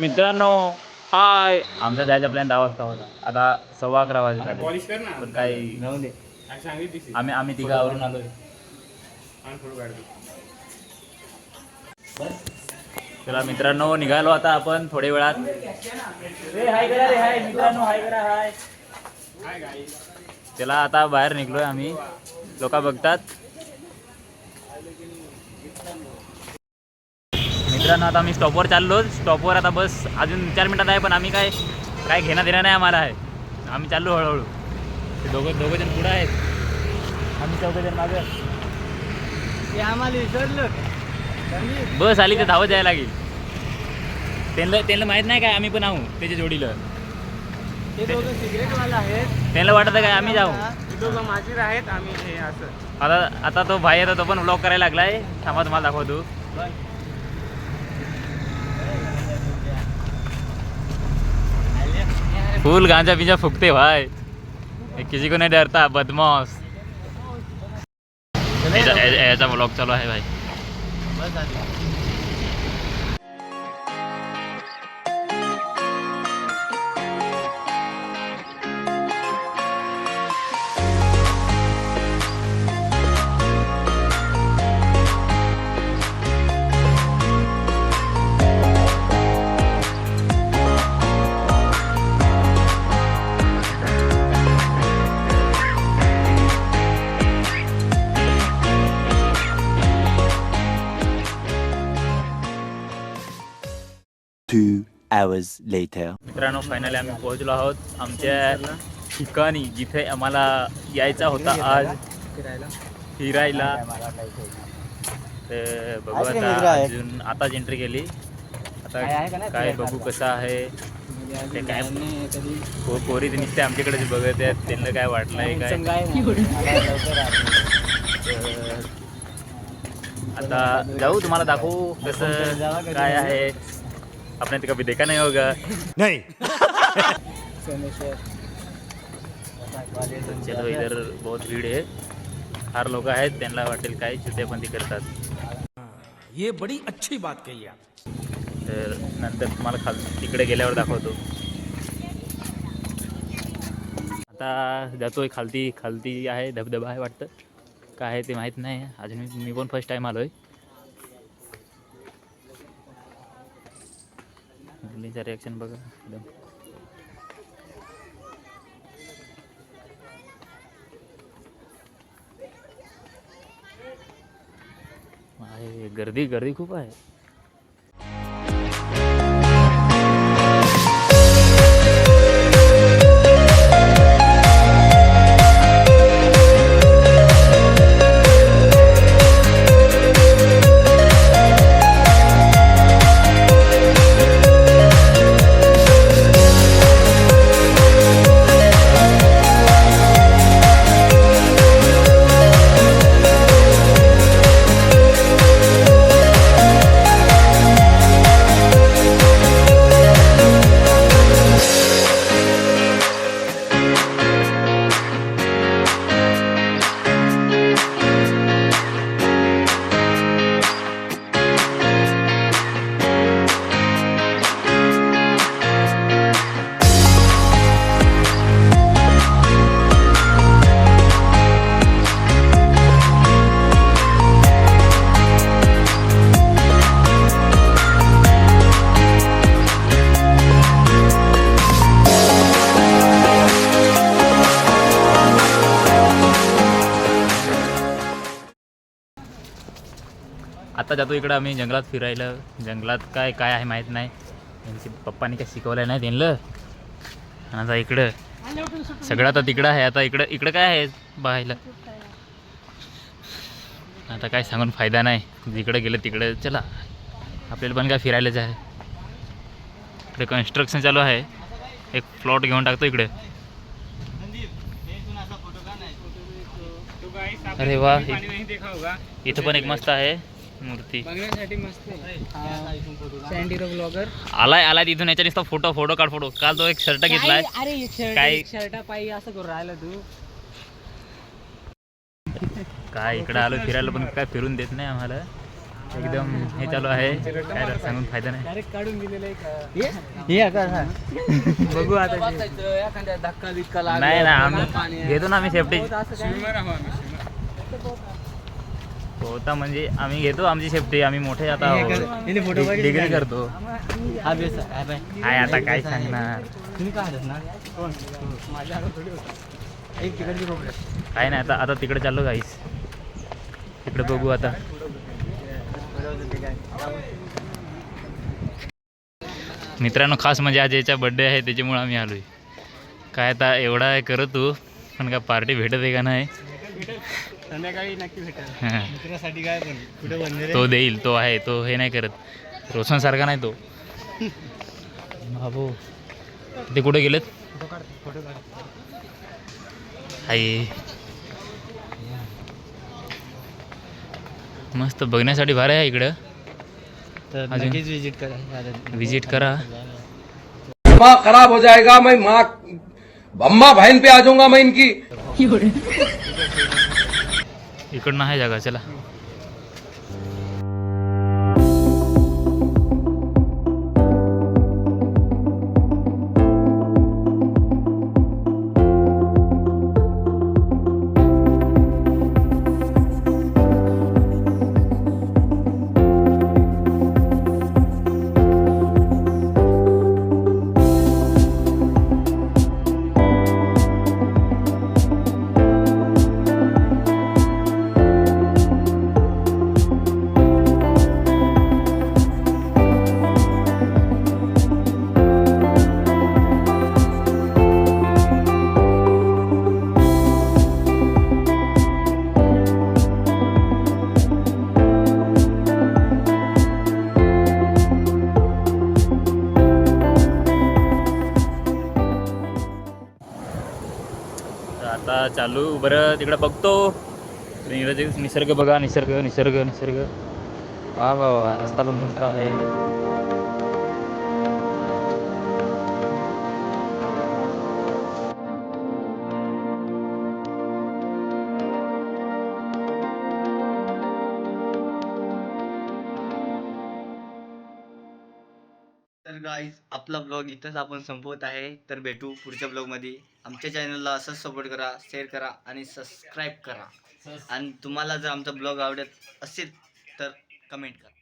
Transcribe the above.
मित्रांनो हाय, आमचा जायचा प्लॅन 10 वाजता होता. आता 11:15 वाजले. पण काही आम्ही तिघं आवरून आलोय. चला मित्रांनो, निघालो आता आपण थोड्या वेळात. हाय करा रे, हाय मित्रांनो, हाय करा, हाय. चला आता बाहेर निघलोय आम्ही. लोक बघतात. मित्रांनो आता आम्ही स्टॉपवर चाललो. स्टॉपवर आता बस अजून 4 मिनिटात आहे, पण आम्ही काय घेणं देणं नाही आम्हाला आहे. आम्ही चाललो हळूहळू. ते दोघं जण पुढं आहेत, आम्ही 4 जण मागं. आम्हाला विसरलो. बस आली तर धावत जायला लागेल. त्यांना माहीत नाही काय आम्ही पण आहो त्याच्या जोडीला. ते दोघं सिगरेटवाला आहेत. त्यांना वाटत काय आम्ही जाऊ. ते दोघं माझीर आहेत, आम्ही हे असं. आता तो भाई येतो, तो पण व्लॉग करायला लागलाय. थांबा तुम्हाला दाखवतो. फुल गांजा पिंजा फुकते भाई, किसी को नहीं डरता बदमाश. ऐसा व्लॉग चालू है भाई. hours later. मित्रांनो फायनली आम्ही पोहोचलो आहोत आमच्या ठिकाणी, जिथे आम्हाला यायचा होता आज फिरायला. तर बघू आता, अजून आताच एंट्री केली. आता काय बघू कसं आहे ते. काय पोरी नुसते आमच्याकडे बघत आहेत, त्यांना काय वाटलंय काय. आता जाऊ, तुम्हाला दाखवू कसं काय आहे. आपने तो कभी देखा नहीं होगा. नहीं. चलो, इधर बहुत भीड़ है. हर लोक आहेत, त्यांना वाटेल काय चुत्यापंथी करतात. ये बड़ी अच्छी बात कही आप. तर नंतर तुम्हाला तिकडे गेल्यावर दाखवतो. आता जातोय खालती आहे धबधबा आहे वाटतं. काय आहे ते माहीत नाही अजून. मी पण फर्स्ट टाइम आलोय. मुलींचा रिॲक्शन बघा एकदम. आहे गर्दी खूप आहे. आता जातो इकडं आम्ही जंगलात फिरायला. जंगलात काय आहे माहीत नाही. त्यांची पप्पांनी काय शिकवलं नाही त्यांना. आता इकडं सगळं आता तिकडं आहे. आता इकडं काय आहे बघायला. आता काय सांगून फायदा नाही. जिकडे गेलं तिकडे चला, आपल्याला पण काय फिरायलाच आहे. इकडे कन्स्ट्रक्शन चालू आहे. एक प्लॉट घेऊन टाकतो इकडे. अरे वा, इथं पण एक मस्त आहे मूर्ती बघण्यासाठी मस्त सँडीरो ब्लॉगर आलाय तिथून. याच्या नुसता फोटो काल तो एक शर्ट घेतलाय. अरे शर्ट पायी असं करू राहिलं तू. काय इकडे आलो फिरायला, पण काय फिरून देत नाही आम्हाला. एकदम हे चालू आहे, काय तर सांगून फायदा नाही. डायरेक्ट काढून दिलेलं आहे का बघू आता एखाद्या धक्का बिक्का नाही ना, आम्ही घेतो ना, आम्ही सेफ्टी होता म्हणजे आम्ही घेतो आमची सेफ्टी, आम्ही मोठे आता डिग्री करतो. हाय आता काय सांगणार, तुम्ही काय ना कोण माझ्या थोडी एक तिकडची प्रॉब्लेम. काय नाही. आता तिकडे चाललो गाईस, तिकडे बघू आता. मित्रांनो खास म्हणजे आज याचा बड्डे आहे त्याच्यामुळे आम्ही आलोय. काय आता एवढा आहे करत तू, पण काय पार्टी भेटत आहे का नाही. संध्याकाळी नक्की भेटेल हां, मित्रासाठी. काय पण कुठे बनले तो देईल, तो आहे, तो हे नाही करत, रोशनसारखा नाही तो. बाबू ते कुठे गेलेत? फोटो काढ. आई मस्त बघण्यासाठी भारी आहे इकडं. तर अजून? नक्कीच विजिट करा. विजिट करा. दिमाग खराब हो जाएगा, मैं माँ अम्मा बहन पे आ जाऊंगा मैं इनकी. इकडनं आहे जागा, चला. तर आता चालू बरं तिकडं बघतो. निसर्ग बघा, निसर्ग निसर्ग निसर्ग. वा वा वा, रस्ता पण मोठा आहे. तर गाईज आपला ब्लॉग इथंच आपण संपवत आहे. तर भेटू पुढच्या ब्लॉगमध्ये. आमच्या चॅनलला असंच सपोर्ट करा, शेअर करा आणि सबस्क्राईब करा. आणि तुम्हाला जर आमचा ब्लॉग आवडत असेल तर कमेंट करा.